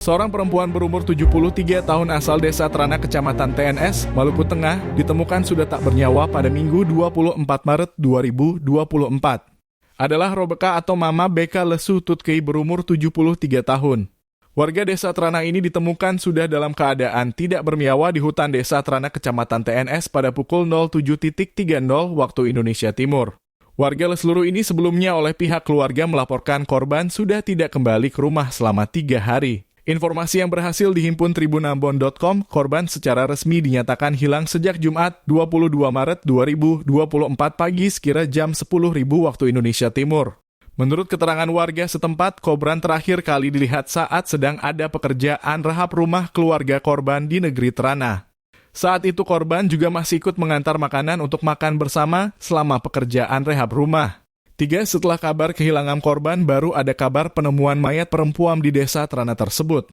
Seorang perempuan berumur 73 tahun asal desa Trana, Kecamatan TNS, Maluku Tengah, ditemukan sudah tak bernyawa pada Minggu 24 Maret 2024. Adalah Robeka atau Mama Beka Lesu Tutkei berumur 73 tahun. Warga desa Trana ini ditemukan sudah dalam keadaan tidak bernyawa di hutan desa Trana, Kecamatan TNS pada pukul 07.30 waktu Indonesia Timur. Warga Lesluru ini sebelumnya oleh pihak keluarga melaporkan korban sudah tidak kembali ke rumah selama 3 hari. Informasi yang berhasil dihimpun tribunambon.com, korban secara resmi dinyatakan hilang sejak Jumat 22 Maret 2024 pagi sekira jam 10.000 waktu Indonesia Timur. Menurut keterangan warga setempat, korban terakhir kali dilihat saat sedang ada pekerjaan rehab rumah keluarga korban di negeri Trana. Saat itu korban juga masih ikut mengantar makanan untuk makan bersama selama pekerjaan rehab rumah. 3 setelah kabar kehilangan korban, baru ada kabar penemuan mayat perempuan di desa Trana tersebut.